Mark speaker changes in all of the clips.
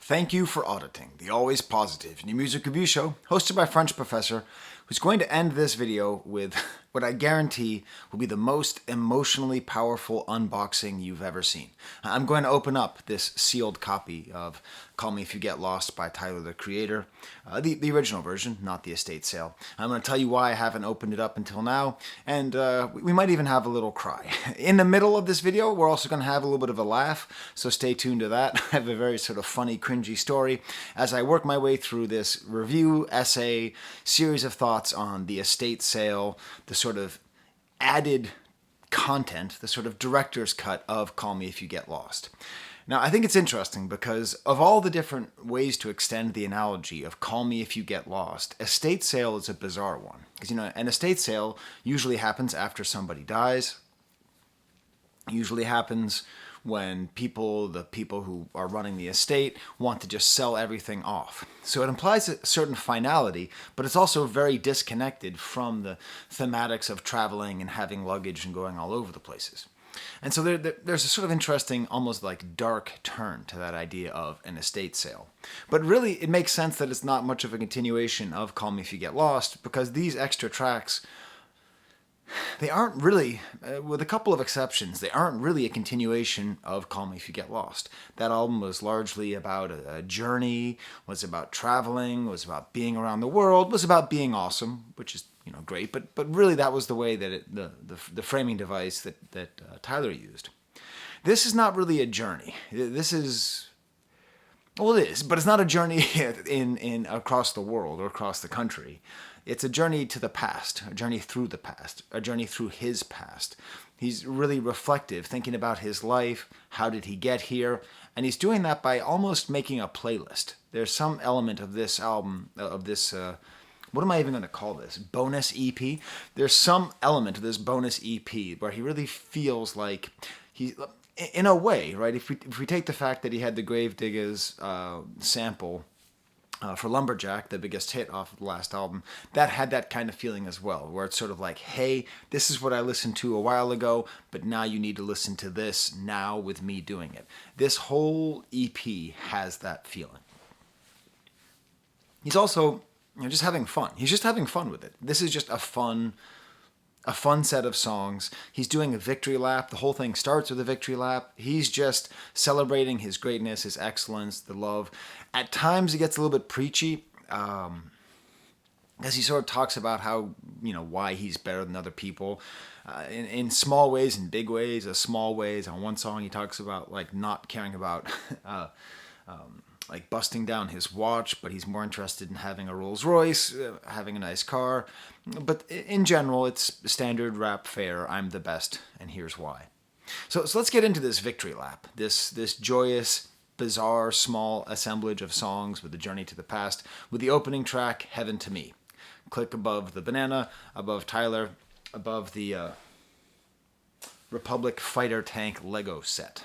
Speaker 1: Thank you for auditing the Always Positive New Music Review Show, hosted by French Professor, who's going to end this video with what I guarantee will be the most emotionally powerful unboxing you've ever seen. I'm going to open up this sealed copy of Call Me If You Get Lost by Tyler, the Creator, the original version, not the estate sale. I'm going to tell you why I haven't opened it up until now, and we might even have a little cry. In the middle of this video, we're also going to have a little bit of a laugh, so stay tuned to that. I have a very sort of funny, cringy story as I work my way through this review, essay, series of thoughts on the estate sale, the sort of added content, the sort of director's cut of Call Me If You Get Lost. Now, I think it's interesting because of all the different ways to extend the analogy of Call Me If You Get Lost, estate sale is a bizarre one. Because, an estate sale usually happens after somebody dies, usually happens when the people who are running the estate want to just sell everything off. So it implies a certain finality, but it's also very disconnected from the thematics of traveling and having luggage and going all over the places. And so there's a sort of interesting, almost like dark turn to that idea of an estate sale. But really, it makes sense that it's not much of a continuation of Call Me If You Get Lost, because these extra tracks, they aren't really, with a couple of exceptions, they aren't really a continuation of Call Me If You Get Lost. That album was largely about a journey, was about traveling, was about being around the world, was about being awesome, which is great, but really that was the way that the framing device that Tyler used. This is not really a journey. This is, well, it is, but it's not a journey in across the world or across the country. It's a journey to the past, a journey through the past, a journey through his past. He's really reflective, thinking about his life, how did he get here, and he's doing that by almost making a playlist. There's some element of this album, of this, what am I even going to call this? Bonus EP? There's some element of this bonus EP where he really feels like he, in a way, right? If we take the fact that he had the Gravediggers sample for Lumberjack, the biggest hit off of the last album, that had that kind of feeling as well, where it's sort of like, hey, this is what I listened to a while ago, but now you need to listen to this now with me doing it. This whole EP has that feeling. He's also just having fun. He's just having fun with it. This is just a fun set of songs. He's doing a victory lap. The whole thing starts with a victory lap. He's just celebrating his greatness, his excellence, the love. At times it gets a little bit preachy, because he sort of talks about how, why he's better than other people. In small ways and big ways. Small ways, on one song he talks about like not caring about like busting down his watch, but he's more interested in having a Rolls Royce, having a nice car. But in general, it's standard rap fare, I'm the best, and here's why. So let's get into this victory lap, this joyous, bizarre, small assemblage of songs with the journey to the past, with the opening track, Heaven to Me. Click above the banana, above Tyler, above the Republic Fighter Tank Lego set,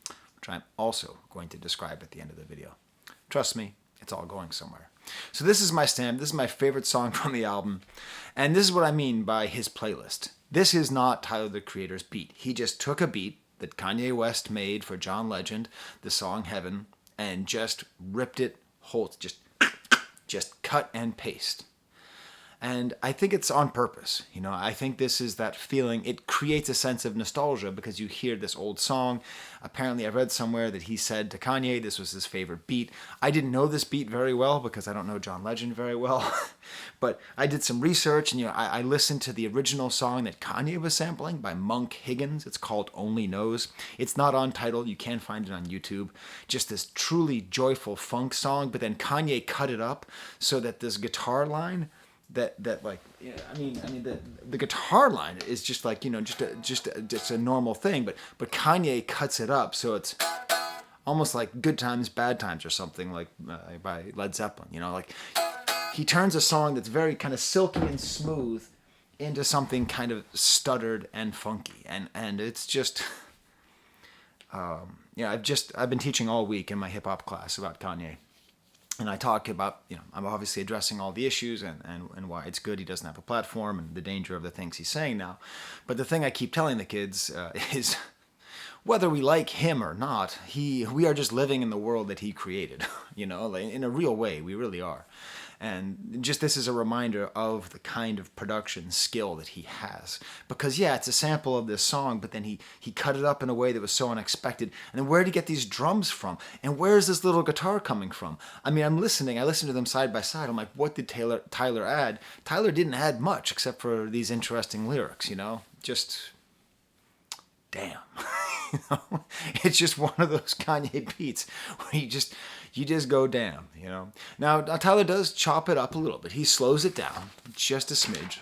Speaker 1: which I'm also going to describe at the end of the video. Trust me, it's all going somewhere. So this is my stamp. This is my favorite song from the album. And this is what I mean by his playlist. This is not Tyler, the Creator's beat. He just took a beat that Kanye West made for John Legend, the song Heaven, and just ripped it whole, just cut and paste. And I think it's on purpose. I think this is that feeling. It creates a sense of nostalgia because you hear this old song. Apparently, I read somewhere that he said to Kanye this was his favorite beat. I didn't know this beat very well because I don't know John Legend very well. But I did some research and I listened to the original song that Kanye was sampling by Monk Higgins. It's called Only Knows. It's not on Tidal. You can find it on YouTube. Just this truly joyful funk song. But then Kanye cut it up so that this guitar line the guitar line is just like just a normal thing, but Kanye cuts it up so it's almost like Good Times Bad Times or something like by Led Zeppelin. Like he turns a song that's very kind of silky and smooth into something kind of stuttered and funky, and it's just I've been teaching all week in my hip hop class about Kanye. And I talk about, I'm obviously addressing all the issues and why it's good he doesn't have a platform and the danger of the things he's saying now. But the thing I keep telling the kids is whether we like him or not, we are just living in the world that he created, like in a real way, we really are. And just this is a reminder of the kind of production skill that he has. Because yeah, it's a sample of this song, but then he cut it up in a way that was so unexpected. And then where did he get these drums from? And where is this little guitar coming from? I mean, I listen to them side by side. I'm like, what did Tyler add? Tyler didn't add much except for these interesting lyrics, Just damn. It's just one of those Kanye beats where you just go damn, Now Tyler does chop it up a little bit. He slows it down just a smidge.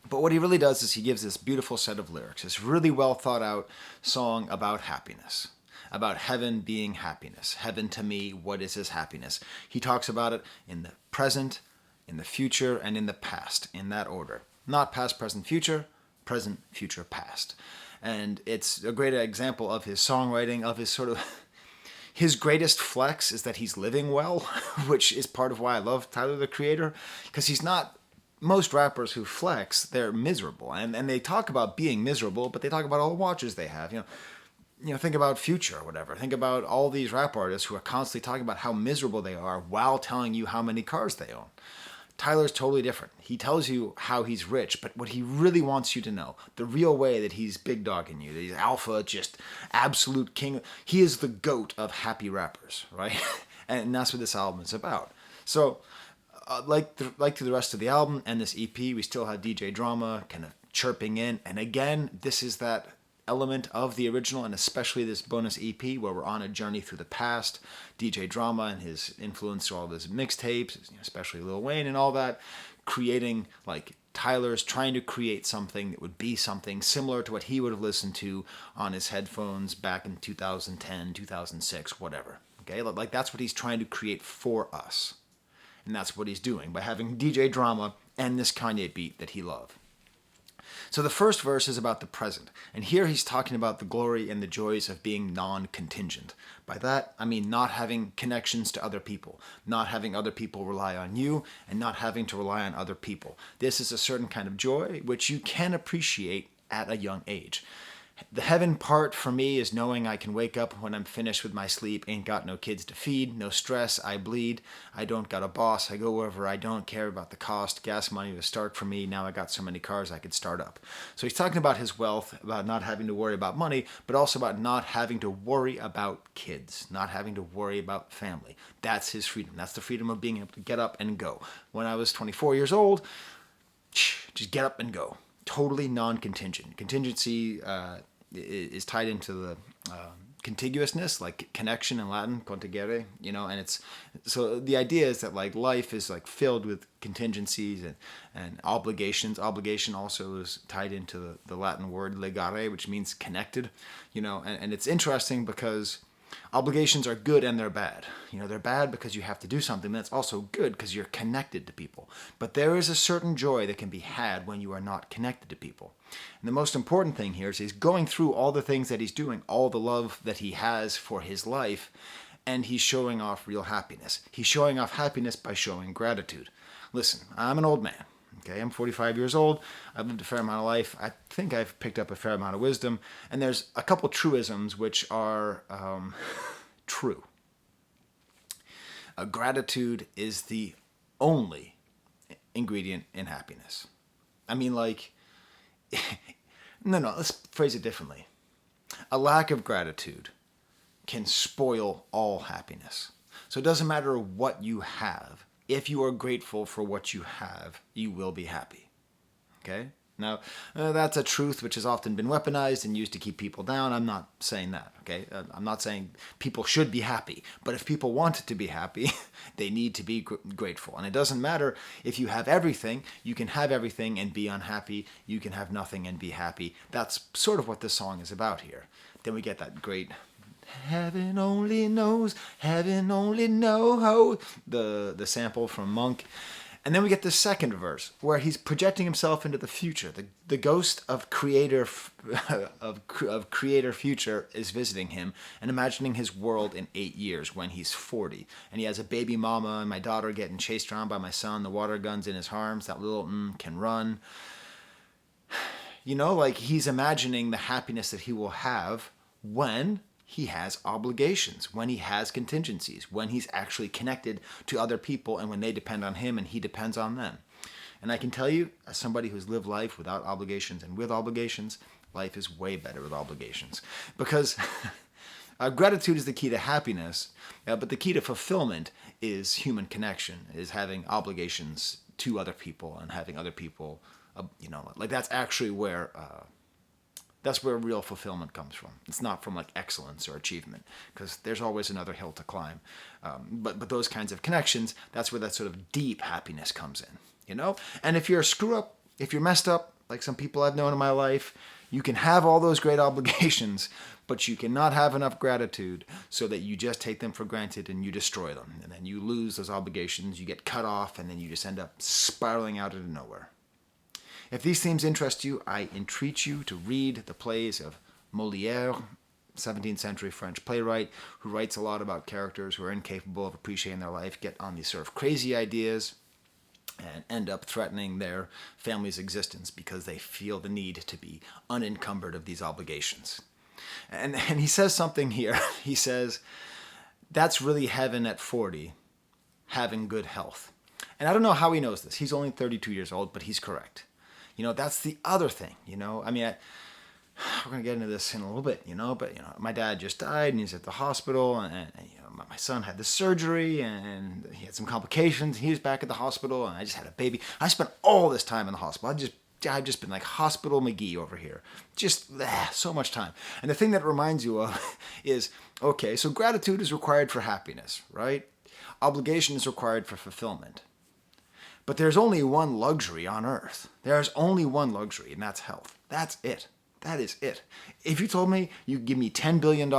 Speaker 1: But what he really does is he gives this beautiful set of lyrics, this really well thought out song about happiness, about heaven being happiness. Heaven to me, what is his happiness? He talks about it in the present, in the future, and in the past, in that order. Not past, present, future, past. And it's a great example of his songwriting, of his sort of... His greatest flex is that he's living well, which is part of why I love Tyler, the Creator, because he's not... Most rappers who flex, they're miserable. And they talk about being miserable, but they talk about all the watches they have. Think about Future or whatever. Think about all these rap artists who are constantly talking about how miserable they are while telling you how many cars they own. Tyler's totally different. He tells you how he's rich, but what he really wants you to know, the real way that he's big dogging you, that he's alpha, just absolute king. He is the GOAT of happy rappers, right? And that's what this album is about. So, like to the rest of the album and this EP, we still had DJ Drama kind of chirping in. And again, this is that element of the original, and especially this bonus EP where we're on a journey through the past. DJ Drama and his influence through all those mixtapes, especially Lil Wayne and all that, creating like Tyler's trying to create something that would be something similar to what he would have listened to on his headphones back in 2010, 2006, whatever. Okay, like that's what he's trying to create for us. And that's what he's doing by having DJ Drama and this Kanye beat that he loved. So the first verse is about the present, and here he's talking about the glory and the joys of being non-contingent. By that, I mean not having connections to other people, not having other people rely on you, and not having to rely on other people. This is a certain kind of joy which you can appreciate at a young age. The heaven part for me is knowing I can wake up when I'm finished with my sleep, ain't got no kids to feed, no stress, I bleed, I don't got a boss, I go wherever I don't care about the cost, gas money was start for me, now I got so many cars I could start up. So he's talking about his wealth, about not having to worry about money, but also about not having to worry about kids, not having to worry about family. That's his freedom. That's the freedom of being able to get up and go. When I was 24 years old, just get up and go. Totally non-contingent. Contingency is tied into the contiguousness, like connection in Latin, contingere, and it's so the idea is that like life is like filled with contingencies and obligations. Obligation also is tied into the Latin word legare, which means connected, and it's interesting because obligations are good and they're bad. They're bad because you have to do something. That's also good because you're connected to people. But there is a certain joy that can be had when you are not connected to people. And the most important thing here is he's going through all the things that he's doing, all the love that he has for his life, and he's showing off real happiness. He's showing off happiness by showing gratitude. Listen, I'm an old man. Okay, I'm 45 years old. I've lived a fair amount of life. I think I've picked up a fair amount of wisdom. And there's a couple truisms which are true. Gratitude is the only ingredient in happiness. I mean, like, no, let's phrase it differently. A lack of gratitude can spoil all happiness. So it doesn't matter what you have. If you are grateful for what you have, you will be happy. Okay? Now, that's a truth which has often been weaponized and used to keep people down. I'm not saying that, okay? I'm not saying people should be happy. But if people want to be happy, they need to be grateful. And it doesn't matter if you have everything. You can have everything and be unhappy. You can have nothing and be happy. That's sort of what this song is about here. Then we get that great... Heaven only knows, heaven only knows, the sample from Monk. And then we get the second verse where he's projecting himself into the future. The ghost of creator future is visiting him and imagining his world in 8 years when he's 40. And he has a baby mama and my daughter getting chased around by my son. The water gun's in his arms. That little can run. You know, like he's imagining the happiness that he will have when he has obligations, when he has contingencies, when he's actually connected to other people and when they depend on him and he depends on them. And I can tell you, as somebody who's lived life without obligations and with obligations, life is way better with obligations. Because gratitude is the key to happiness, but the key to fulfillment is human connection, is having obligations to other people and having other people, like that's actually where real fulfillment comes from. It's not from like excellence or achievement, because there's always another hill to climb. But those kinds of connections, that's where that sort of deep happiness comes in, you know? And if you're a screw up, if you're messed up, like some people I've known in my life, you can have all those great obligations, but you cannot have enough gratitude so that you just take them for granted and you destroy them. And then you lose those obligations, you get cut off, and then you just end up spiraling out into nowhere. If these themes interest you, I entreat you to read the plays of Molière, 17th century French playwright, who writes a lot about characters who are incapable of appreciating their life, get on these sort of crazy ideas, and end up threatening their family's existence because they feel the need to be unencumbered of these obligations. And he says something here. He says, that's really heaven at 40, having good health. And I don't know how he knows this. He's only 32 years old, but he's correct. You know, that's the other thing, you know. I mean, we're going to get into this in a little bit, you know, but, you know, my dad just died and he's at the hospital and you know, my son had the surgery and he had some complications. He was back at the hospital and I just had a baby. I spent all this time in the hospital. I've just been like Hospital McGee over here. Just so much time. And the thing that reminds you of is, okay, so gratitude is required for happiness, right? Obligation is required for fulfillment. But there's only one luxury on earth. There's only one luxury, and that's health. That's it. That is it. If you told me you give me $10 billion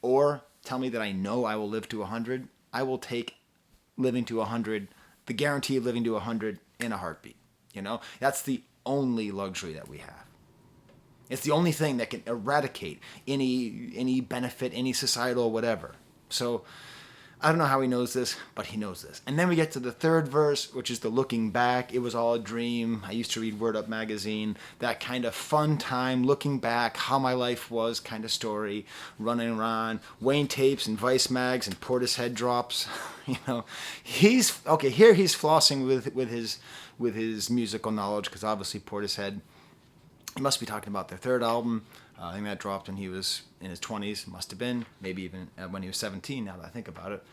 Speaker 1: or tell me that I know I will live to 100, I will take living to 100, the guarantee of living to 100 in a heartbeat. You know, that's the only luxury that we have. It's the only thing that can eradicate any benefit, any societal whatever. So I don't know how he knows this, but he knows this. And then we get to the third verse, which is the looking back. It was all a dream. I used to read Word Up magazine. That kind of fun time, looking back, how my life was kind of story, running around, Wayne tapes and Vice mags and Portishead drops. You know, he's flossing with his musical knowledge, because obviously Portishead, he must be talking about their third album. I think that dropped when he was in his 20s, must have been, maybe even when he was 17, now that I think about it.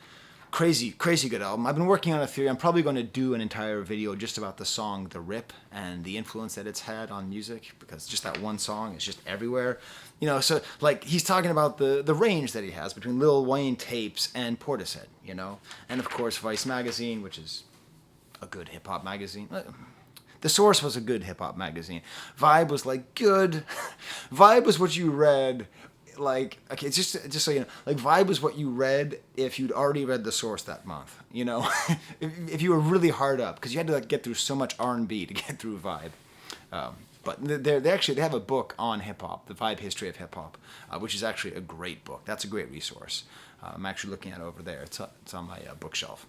Speaker 1: Crazy good album. I've been working on a theory. I'm probably going to do an entire video just about the song The Rip and the influence that it's had on music, because just that one song is just everywhere. You know, so like he's talking about the range that he has between Lil Wayne tapes and Portishead, you know. And of course Vice magazine, which is a good hip-hop magazine. The Source was a good hip-hop magazine. Vibe was like good. Vibe was what you read, like, okay, it's just so you know, like Vibe was what you read if you'd already read The Source that month, you know? if you were really hard up, because you had to like get through so much R&B to get through Vibe. But they have a book on hip-hop, the Vibe History of Hip-Hop, which is actually a great book. That's a great resource. I'm actually looking at it over there. It's on my bookshelf.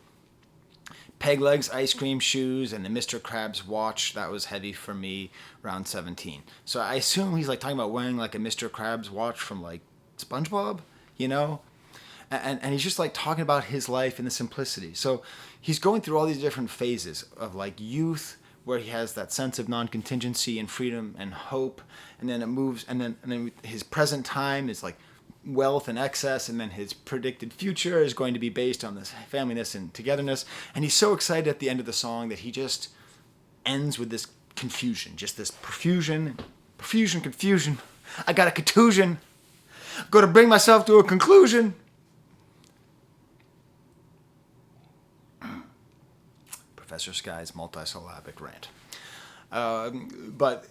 Speaker 1: Peg legs, ice cream shoes, and the Mr. Krabs watch. That was heavy for me around 17. So I assume he's like talking about wearing like a Mr. Krabs watch from like SpongeBob, you know? And he's just like talking about his life and the simplicity. So he's going through all these different phases of like youth, where he has that sense of non-contingency and freedom and hope, and then it moves, and then his present time is like wealth and excess, and then his predicted future is going to be based on this familyness and togetherness. And he's so excited at the end of the song that he just ends with this confusion, just this confusion. I got a contusion. I'm going to bring myself to a conclusion. Professor Skye's multisyllabic rant. But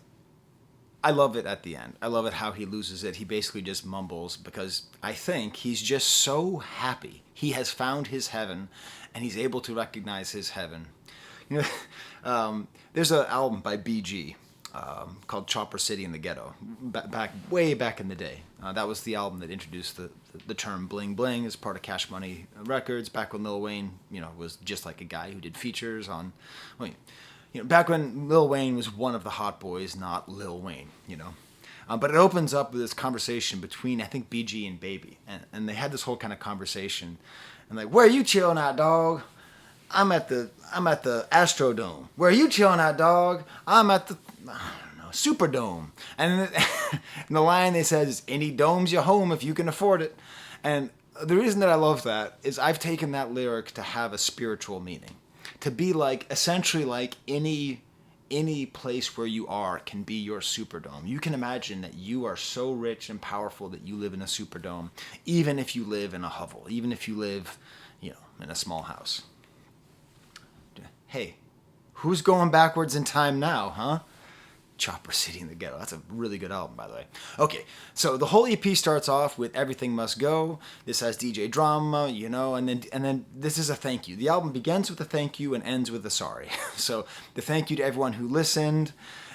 Speaker 1: I love it at the end. I love it how he loses it. He basically just mumbles, because I think he's just so happy. He has found his heaven, and he's able to recognize his heaven. You know, there's an album by B.G. Called Chopper City in the Ghetto, way back in the day. That was the album that introduced the term bling bling as part of Cash Money Records, back when Lil Wayne, you know, was just like a guy who did features on. back when Lil Wayne was one of the hot boys, not Lil Wayne, But it opens up with this conversation between, I think, BG and Baby. And they had this whole kind of conversation. And like, where are you chilling at, dog? I'm at the Astrodome. Where are you chilling at, dog? I'm at the, I don't know, Superdome. And in the line they said is, any dome's your home if you can afford it. And the reason that I love that is I've taken that lyric to have a spiritual meaning. To be like, essentially like any place where you are can be your Superdome. You can imagine that you are so rich and powerful that you live in a Superdome, even if you live in a hovel, even if you live, in a small house. Hey, who's going backwards in time now, huh? Chopper City in the Ghetto. That's a really good album, by the way. Okay, so the whole EP starts off with Everything Must Go. This has DJ drama, and then this is a thank you. The album begins with a thank you and ends with a sorry. So the thank you to everyone who listened,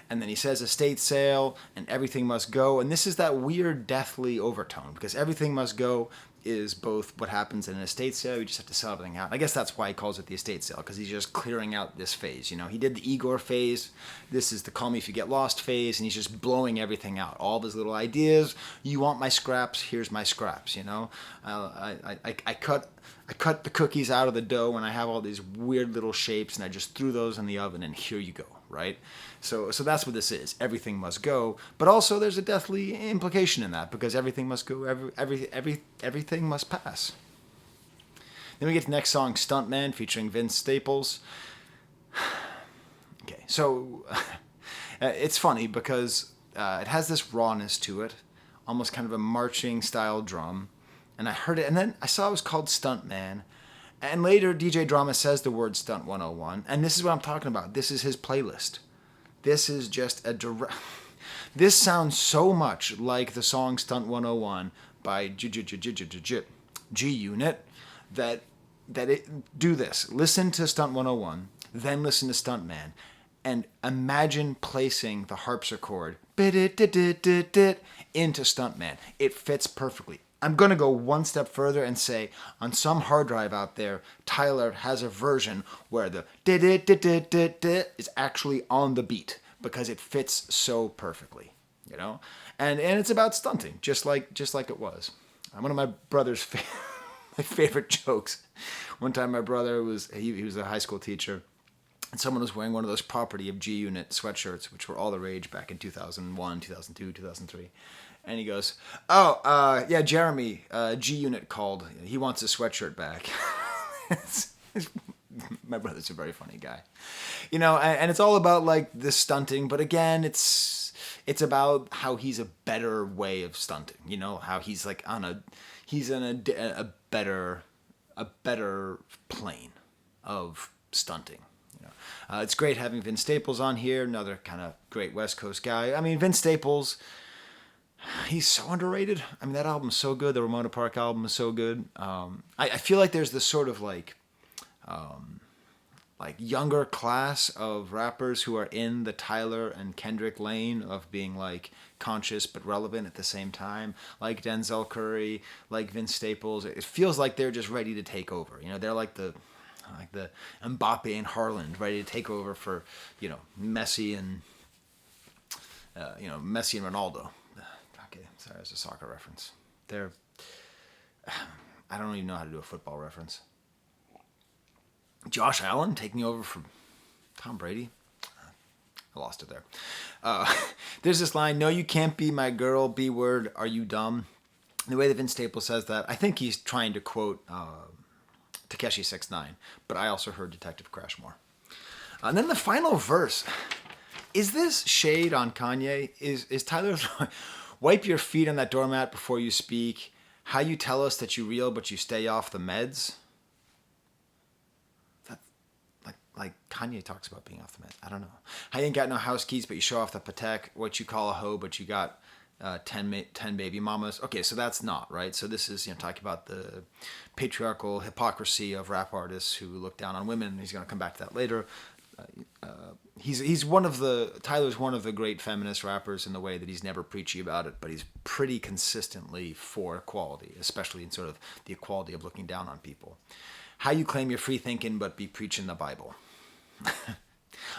Speaker 1: and then he says estate sale and Everything Must Go, and this is that weird deathly overtone, because Everything Must Go is both what happens in an estate sale. You just have to sell everything out. I guess that's why he calls it the estate sale, because he's just clearing out this phase. He did the Igor phase. This is the Call Me If You Get Lost phase, and he's just blowing everything out. All of his little ideas. You want my scraps? Here's my scraps. I cut the cookies out of the dough, and I have all these weird little shapes, and I just threw those in the oven, and here you go. Right? So that's what this is. Everything must go. But also there's a deathly implication in that, because everything must go, everything must pass. Then we get to the next song, Stuntman, featuring Vince Staples. Okay, so it's funny because it has this rawness to it, almost kind of a marching style drum. And I heard it, and then I saw it was called Stuntman. And later, DJ Drama says the word Stunt 101, and this is what I'm talking about. This is his playlist. This is just a direct... This sounds so much like the song Stunt 101 by G-Unit that do this. Listen to Stunt 101, then listen to Stuntman, and imagine placing the harpsichord into Stuntman. It fits perfectly. I'm going to go one step further and say, on some hard drive out there, Tyler has a version where the is actually on the beat, because it fits so perfectly, And it's about stunting, just like it was. One of my brother's my favorite jokes. One time my brother he was a high school teacher, and someone was wearing one of those Property of G-Unit sweatshirts, which were all the rage back in 2001, 2002, 2003. And he goes, yeah, Jeremy, G-Unit called. He wants his sweatshirt back. My brother's a very funny guy. And it's all about, like, the stunting. But again, it's about how he's a better way of stunting. How he's, like, he's in a better plane of stunting. It's great having Vince Staples on here, another kind of great West Coast guy. I mean, Vince Staples... He's so underrated. I mean, that album's so good. The Ramona Park album is so good. I feel like there's this sort of like younger class of rappers who are in the Tyler and Kendrick lane of being like conscious but relevant at the same time. Like Denzel Curry, like Vince Staples. It feels like they're just ready to take over. They're like the Mbappe and Haaland, ready to take over for Messi and Messi and Ronaldo. Okay, sorry, it's a soccer reference. I don't even know how to do a football reference. Josh Allen taking over for Tom Brady. I lost it there. There's this line, no, you can't be my girl, B-word, are you dumb? The way that Vince Staples says that, I think he's trying to quote Tekashi 6ix9ine, but I also heard Detective Crashmore. And then the final verse, is this shade on Kanye? Is Tyler... Wipe your feet on that doormat before you speak. How you tell us that you real, but you stay off the meds. That, like Kanye talks about being off the meds. I don't know. How you ain't got no house keys, but you show off the Patek. What you call a hoe, but you got 10 baby mamas. Okay, so that's not, right? So this is, talking about the patriarchal hypocrisy of rap artists who look down on women. He's going to come back to that later. Tyler's one of the great feminist rappers in the way that he's never preachy about it, but he's pretty consistently for equality, especially in sort of the equality of looking down on people. How you claim you're free thinking but be preaching the Bible.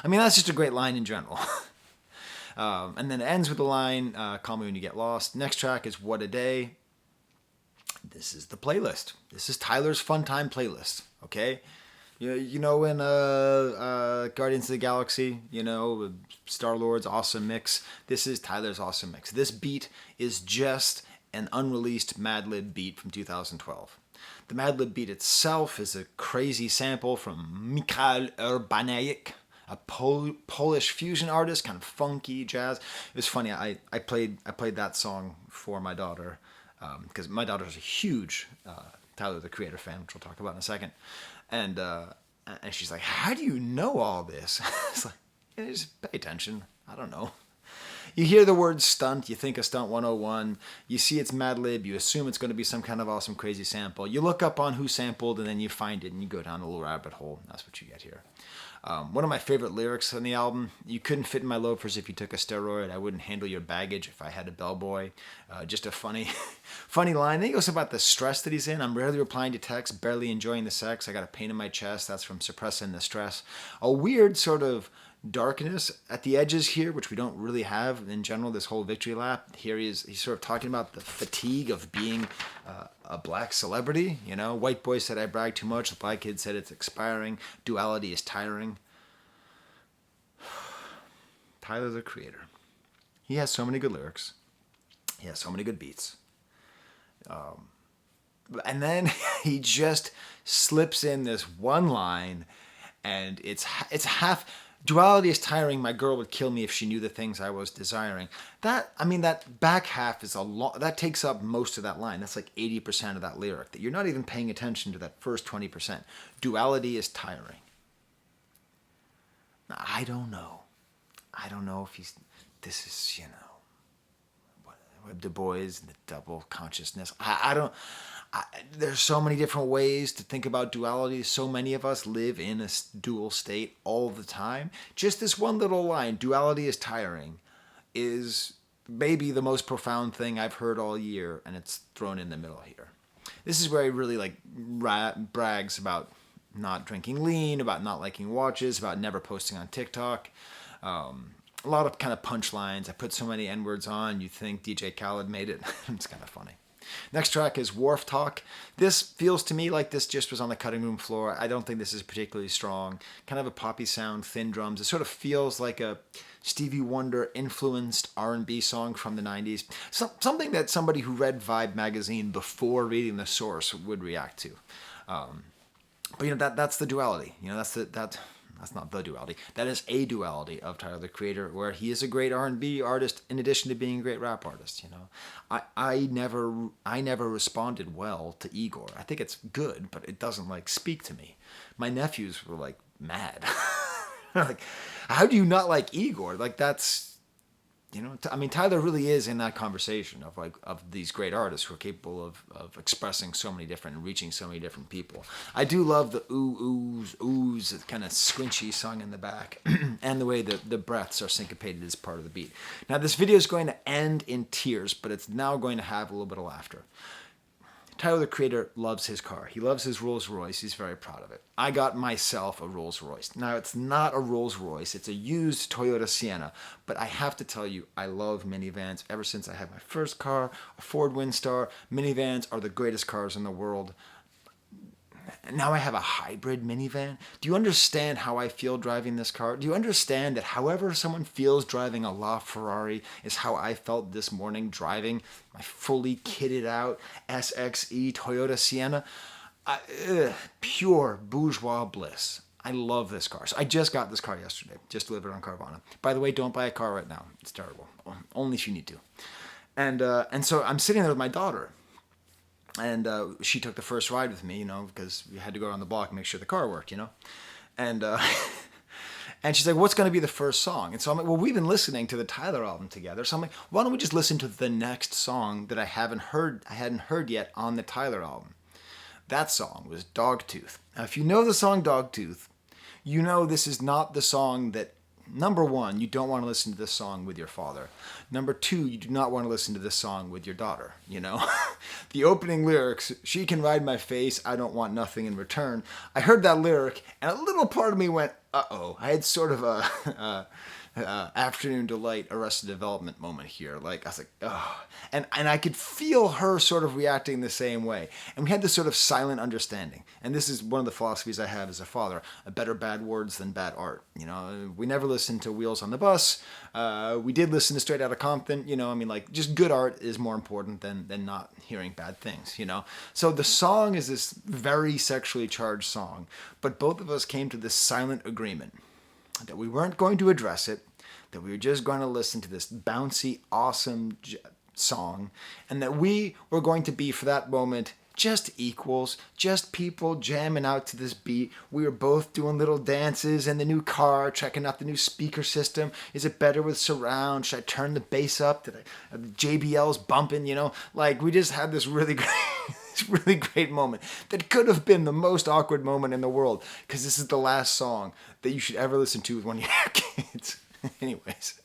Speaker 1: I mean, that's just a great line in general. And then it ends with the line, call me when you get lost. Next track is What a Day. This is the playlist. This is Tyler's Fun Time playlist, okay? You know in Guardians of the Galaxy, Star-Lord's Awesome Mix. This is Tyler's Awesome Mix. This beat is just an unreleased Mad Lib beat from 2012. The Mad Lib beat itself is a crazy sample from CMIYGL Urbanek, a Polish fusion artist, kind of funky jazz. It was funny. I played that song for my daughter because my daughter's a huge Tyler the Creator fan, which we'll talk about in a second. And she's like, "How do you know all this?" It's like, just pay attention. I don't know. You hear the word stunt, you think of Stunt 101, you see it's Mad Lib, you assume it's going to be some kind of awesome crazy sample. You look up on who sampled and then you find it and you go down a little rabbit hole. That's what you get here. One of my favorite lyrics on the album, you couldn't fit in my loafers if you took a steroid. I wouldn't handle your baggage if I had a bellboy. Just a funny line. Then he goes about the stress that he's in. I'm rarely replying to texts, barely enjoying the sex. I got a pain in my chest. That's from suppressing the stress. A weird sort of darkness at the edges here, which we don't really have in general. This whole victory lap here, he's sort of talking about the fatigue of being a black celebrity. White boy said I brag too much. The black kid said it's expiring. Duality is tiring. Tyler the Creator. He has so many good lyrics. He has so many good beats. And then he just slips in this one line, and it's half. Duality is tiring. My girl would kill me if she knew the things I was desiring. That back half is a lot. That takes up most of that line. That's like 80% of that lyric. That you're not even paying attention to that first 20%. Duality is tiring. Now, I don't know if this is, Du Bois and the double consciousness. There's so many different ways to think about duality. So many of us live in a dual state all the time. Just this one little line, duality is tiring, is maybe the most profound thing I've heard all year, and it's thrown in the middle here. This is where he really brags about not drinking lean, about not liking watches, about never posting on TikTok. A lot of kind of punchlines. I put so many N-words on, you think DJ Khaled made it. It's kind of funny. Next track is Wharf Talk. This feels to me like this just was on the cutting room floor. I don't think this is particularly strong. Kind of a poppy sound, thin drums. It sort of feels like a Stevie Wonder influenced R&B song from the 90s. Something that somebody who read Vibe magazine before reading the source would react to. But that's the duality. That's not the duality. That is a duality of Tyler the Creator, where he is a great R&B artist in addition to being a great rap artist. I never responded well to Igor. I think it's good, but it doesn't speak to me. My nephews were mad. How do you not like Igor? That's. Tyler really is in that conversation of these great artists who are capable of expressing so many different and reaching so many different people. I do love the oohs, kind of squinchy sung in the back, and the way the breaths are syncopated as part of the beat. Now this video is going to end in tears, but it's now going to have a little bit of laughter. Tyler the Creator loves his car. He loves his Rolls Royce. He's very proud of it. I got myself a Rolls Royce. Now, it's not a Rolls Royce. It's a used Toyota Sienna. But I have to tell you, I love minivans. Ever since I had my first car, a Ford Windstar, minivans are the greatest cars in the world. Now I have a hybrid minivan. Do you understand how I feel driving this car? Do you understand that however someone feels driving a LaFerrari is how I felt this morning driving my fully kitted out SXE Toyota Sienna? Pure bourgeois bliss. I love this car. So I just got this car yesterday. Just delivered on Carvana. By the way, don't buy a car right now. It's terrible. Only if you need to. And so I'm sitting there with my daughter. And she took the first ride with me, because we had to go around the block and make sure the car worked, And and she's like, what's going to be the first song? And so I'm like, well, we've been listening to the Tyler album together. So I'm like, why don't we just listen to the next song that I hadn't heard yet on the Tyler album? That song was Dogtooth. Now, if you know the song Dogtooth, you know this is not the song that Number one, you don't want to listen to this song with your father. Number two, you do not want to listen to this song with your daughter, you know? The opening lyrics, she can ride my face, I don't want nothing in return. I heard that lyric, and a little part of me went, uh-oh. I had sort of a Afternoon Delight, Arrested Development moment here. Like, I was like, oh. And I could feel her sort of reacting the same way. And we had this sort of silent understanding. And this is one of the philosophies I have as a father. Better bad words than bad art. You know, we never listened to Wheels on the Bus. We did listen to Straight Outta Compton. You know, I mean, like, just good art is more important than not hearing bad things, you know? So the song is this very sexually charged song. But both of us came to this silent agreement that we weren't going to address it, that we were just going to listen to this bouncy, awesome song, and that we were going to be, for that moment, just equals, just people jamming out to this beat. We were both doing little dances in the new car, checking out the new speaker system. Is it better with surround? Should I turn the bass up? The JBL's bumping, you know? Like, we just had this really great moment that could have been the most awkward moment in the world, because this is the last song that you should ever listen to with one of your kids. Anyways,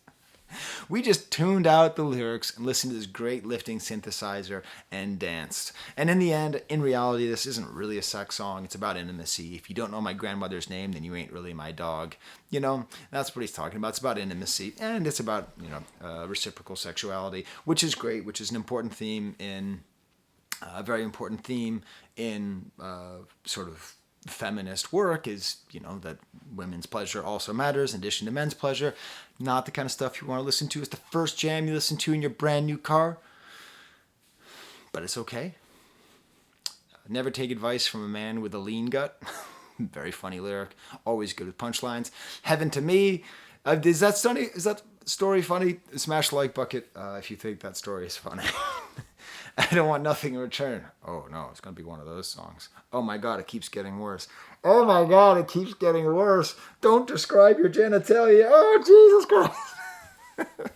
Speaker 1: we just tuned out the lyrics and listened to this great lifting synthesizer and danced. And in the end, in reality, this isn't really a sex song. It's about intimacy. If you don't know my grandmother's name, then you ain't really my dog. You know, that's what he's talking about. It's about intimacy, and it's about, you know, reciprocal sexuality, which is great, which is an important theme in a very important theme in sort of feminist work, is, you know, that women's pleasure also matters in addition to men's pleasure. Not the kind of stuff you want to listen to as the first jam you listen to in your brand new car. But it's okay. Never take advice from a man with a lean gut. Very funny lyric. Always good with punchlines. Heaven to me. Is that story funny? Smash the like bucket if you think that story is funny. I don't want nothing in return. Oh no, it's going to be one of those songs. Oh my God, it keeps getting worse. Oh my God, it keeps getting worse. Don't describe your genitalia. Oh, Jesus Christ.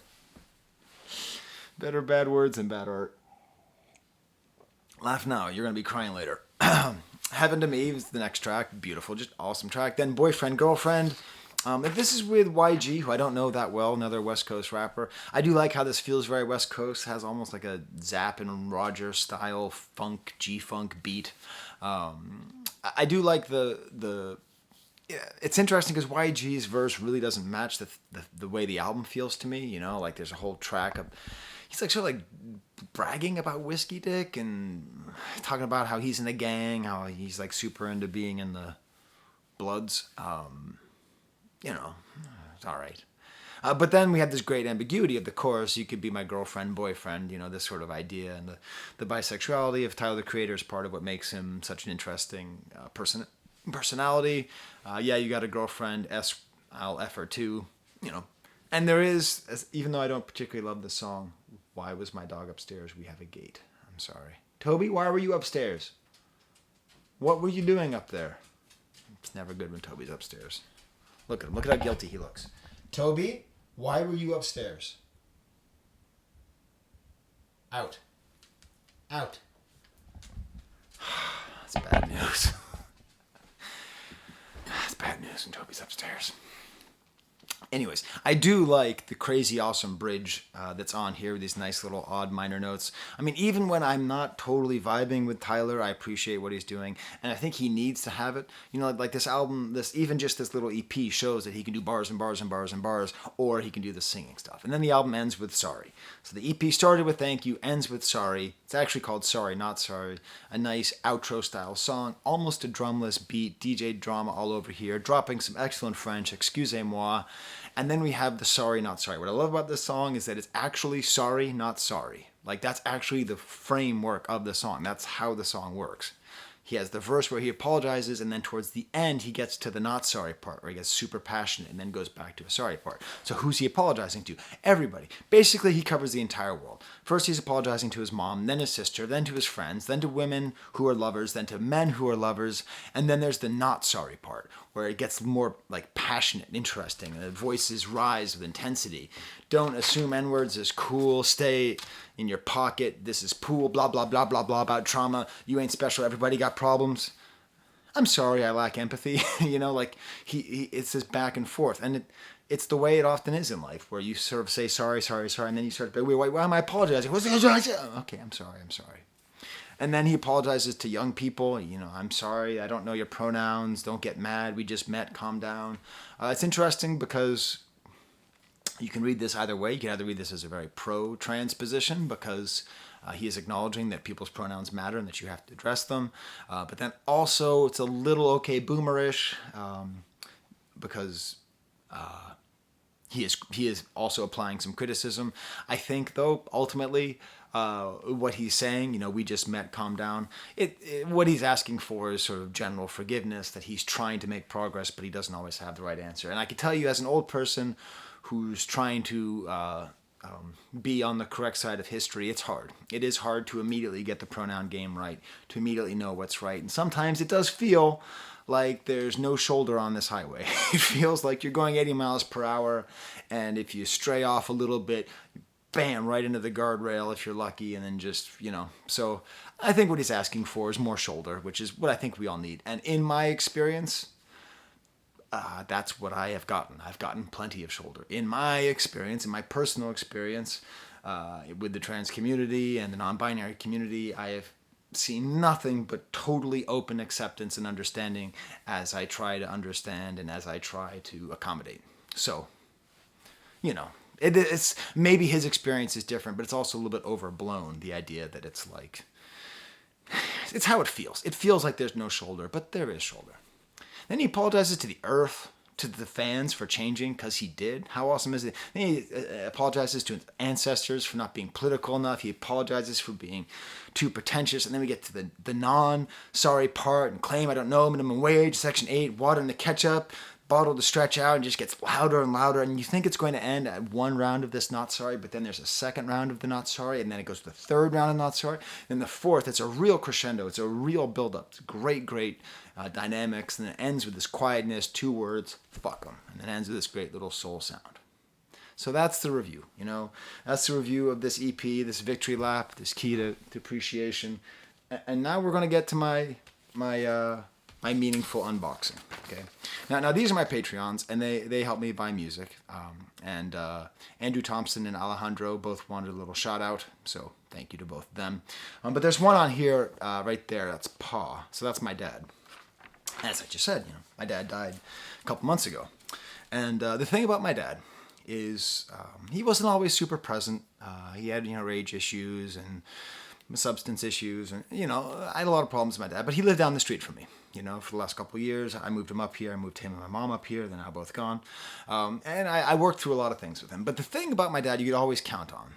Speaker 1: Better bad words than bad art. Laugh now, you're going to be crying later. Heaven to Me is the next track. Beautiful, just awesome track. Then Boyfriend, Girlfriend. If this is with YG, who I don't know that well, another West Coast rapper, I do like how this feels very West Coast. Has almost like a Zapp and Roger style funk, G-funk beat. I do like the it's interesting because YG's verse really doesn't match the way the album feels to me. You know, like there's a whole track of, he's like sort of like bragging about Whiskey Dick and talking about how he's in a gang, how he's like super into being in the Bloods. You know, it's all right. But then we have this great ambiguity of the chorus. You could be my girlfriend, boyfriend, you know, this sort of idea. And the bisexuality of Tyler, the Creator, is part of what makes him such an interesting personality. Yeah, you got a girlfriend, I'll F her too, you know. And there is, even though I don't particularly love the song, Why Was My Dog Upstairs? We Have a Gate. I'm sorry. Toby, why were you upstairs? What were you doing up there? It's never good when Toby's upstairs. Look at him. Look at how guilty he looks. Toby, why were you upstairs? Out. Out. That's bad news. That's bad news when Toby's upstairs. Anyways, I do like the crazy awesome bridge that's on here with these nice little odd minor notes. I mean, even when I'm not totally vibing with Tyler, I appreciate what he's doing, and I think he needs to have it. You know, like this album, even just this little EP shows that he can do bars and bars and bars and bars, or he can do the singing stuff. And then the album ends with Sorry. So the EP started with Thank You, ends with Sorry. It's actually called Sorry, Not Sorry. A nice outro style song, almost a drumless beat, DJ drama all over here, dropping some excellent French, excusez-moi. And then we have the Sorry, Not Sorry. What I love about this song is that it's actually sorry, not sorry. Like, that's actually the framework of the song. That's how the song works. He has the verse where he apologizes, and then towards the end, he gets to the not sorry part, where he gets super passionate and then goes back to a sorry part. So who's he apologizing to? Everybody. Basically, he covers the entire world. First, he's apologizing to his mom, then his sister, then to his friends, then to women who are lovers, then to men who are lovers, and then there's the not sorry part, where it gets more like passionate and interesting, and the voices rise with intensity. Don't assume N-words is cool. Stay in your pocket. This is pool. Blah, blah, blah, blah, blah about trauma. You ain't special. Everybody got problems. I'm sorry, I lack empathy. Like it's this back and forth. And it's the way it often is in life, where you sort of say sorry, sorry, sorry, and then you start to, wait, why am I apologizing? Okay, I'm sorry. And then he apologizes to young people. I'm sorry, I don't know your pronouns. Don't get mad. We just met. Calm down. It's interesting because you can read this either way. You can either read this as a very pro-trans position, because he is acknowledging that people's pronouns matter and that you have to address them. But then also it's a little okay boomerish, because he is also applying some criticism. I think, though, ultimately, what he's saying, we just met, calm down. What he's asking for is sort of general forgiveness, that he's trying to make progress, but he doesn't always have the right answer. And I can tell you, as an old person who's trying to be on the correct side of history, it's hard. It is hard to immediately get the pronoun game right, to immediately know what's right. And sometimes it does feel like there's no shoulder on this highway. It feels like you're going 80 miles per hour, and if you stray off a little bit, bam, right into the guardrail if you're lucky, and then just, So I think what he's asking for is more shoulder, which is what I think we all need. And in my experience, that's what I have gotten. I've gotten plenty of shoulder. In my experience, in my personal experience, with the trans community and the non-binary community, I have seen nothing but totally open acceptance and understanding as I try to understand and as I try to accommodate. So, it's maybe his experience is different, but it's also a little bit overblown, the idea that it's like, it's how it feels. It feels like there's no shoulder, but there is shoulder. Then he apologizes to the earth, to the fans for changing, because he did. How awesome is it? Then he apologizes to his ancestors for not being political enough. He apologizes for being too pretentious. And then we get to the non-sorry part, and claim, I don't know, minimum wage, Section 8, water in the ketchup, bottle to stretch out, and just gets louder and louder. And you think it's going to end at one round of this not sorry, but then there's a second round of the not sorry, and then it goes to the third round of not sorry. Then the fourth, it's a real crescendo. It's a real build-up. It's great dynamics. And then it ends with this quietness, 2 words, fuck them. And then ends with this great little soul sound. So that's the review, That's the review of this EP, this victory lap, this key to appreciation. And now we're going to get to my meaningful unboxing. Okay. Now these are my Patreons, and they help me buy music. And Andrew Thompson and Alejandro both wanted a little shout out, so thank you to both of them. But there's one on here right there. That's Pa. So that's my dad. As I just said, my dad died a couple months ago. And the thing about my dad is he wasn't always super present. He had rage issues and substance issues, and I had a lot of problems with my dad. But he lived down the street from me. For the last couple of years. I moved him up here. I moved him and my mom up here. They're now both gone. And I worked through a lot of things with him. But the thing about my dad you could always count on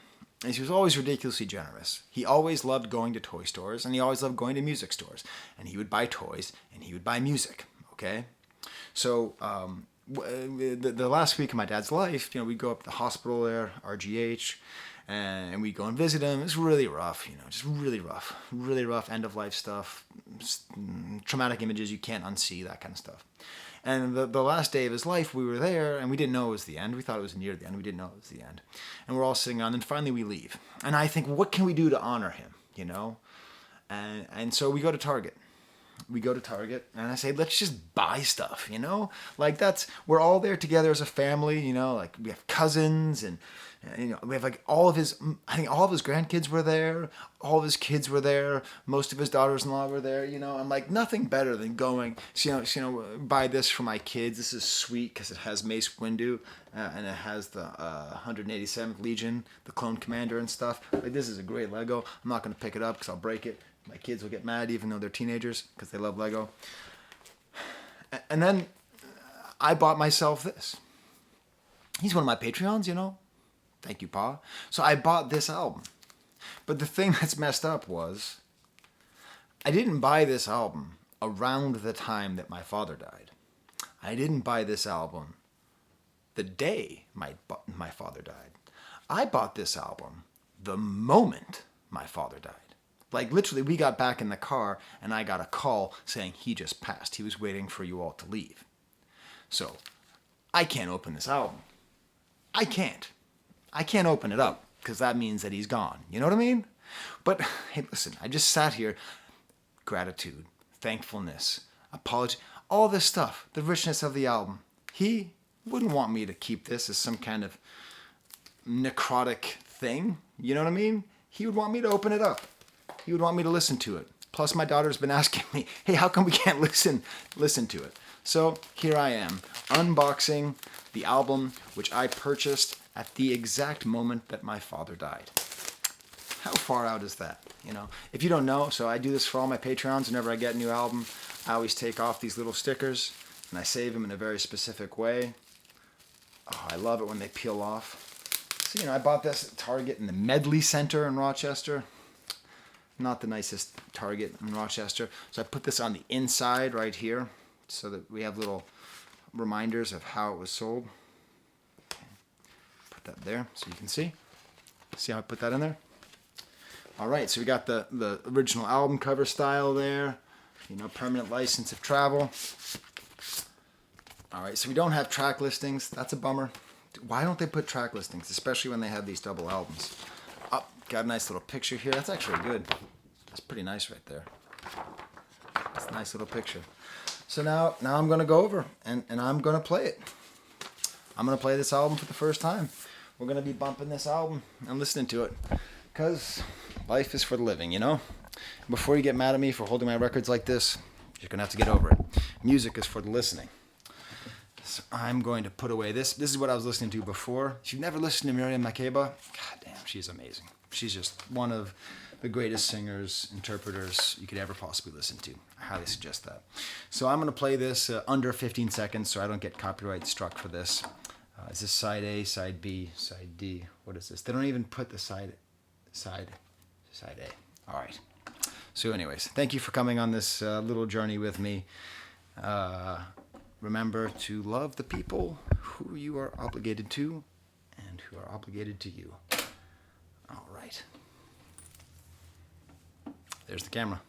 Speaker 1: is he was always ridiculously generous. He always loved going to toy stores, and he always loved going to music stores. And he would buy toys, and he would buy music. Okay? So the last week of my dad's life, we'd go up to the hospital there, RGH, and we'd go and visit him. It was really rough, just really rough end-of-life stuff, traumatic images you can't unsee, that kind of stuff. And the last day of his life, we were there, and we didn't know it was the end. We thought it was near the end. We didn't know it was the end. And we're all sitting around, and finally we leave. And I think, what can we do to honor him, And so we go to Target. And I say, let's just buy stuff, Like we're all there together as a family, Like we have cousins, and we have like all of his grandkids were there, all of his kids were there, most of his daughters-in-law were there, I'm like, nothing better than going, buy this for my kids. This is sweet because it has Mace Windu, and it has the 187th Legion, the clone commander and stuff. Like, this is a great Lego. I'm not going to pick it up because I'll break it. My kids will get mad even though they're teenagers because they love Lego. And then I bought myself this. He's one of my Patreons, Thank you, Pa. So I bought this album. But the thing that's messed up was I didn't buy this album around the time that my father died. I didn't buy this album the day my father died. I bought this album the moment my father died. Like, literally, we got back in the car, and I got a call saying he just passed. He was waiting for you all to leave. So I can't open this album. I can't open it up because that means that he's gone. You know what I mean? But hey, listen, I just sat here. Gratitude, thankfulness, apology, all this stuff, the richness of the album. He wouldn't want me to keep this as some kind of necrotic thing, you know what I mean? He would want me to open it up. He would want me to listen to it. Plus my daughter's been asking me, hey, how come we can't listen to it? So here I am, unboxing the album which I purchased at the exact moment that my father died. How far out is that? You know, if you don't know, so I do this for all my Patreons. Whenever I get a new album, I always take off these little stickers and I save them in a very specific way. Oh, I love it when they peel off. So, you know, I bought this at Target in the Medley Center in Rochester. Not the nicest Target in Rochester. So I put this on the inside right here so that we have little reminders of how it was sold. Okay. Put that there so you can see. See how I put that in there? All right, so we got the original album cover style there. You know, permanent license of travel. All right, so we don't have track listings. That's a bummer. Why don't they put track listings, especially when they have these double albums? Oh, got a nice little picture here. That's actually good. That's pretty nice right there. That's a nice little picture. So now I'm going to go over and I'm going to play it. I'm going to play this album for the first time. We're going to be bumping this album and listening to it because life is for the living, you know? Before you get mad at me for holding my records like this, you're going to have to get over it. Music is for the listening. So I'm going to put away this. This is what I was listening to before. If you've never listened to Miriam Makeba, god damn, she's amazing. She's just one of the greatest singers, interpreters you could ever possibly listen to. I highly suggest that. So I'm going to play this under 15 seconds so I don't get copyright struck for this. Is this side A, side B, side D? What is this? They don't even put the side A. All right. So anyways, thank you for coming on this little journey with me. Remember to love the people who you are obligated to and who are obligated to you. All right. There's the camera.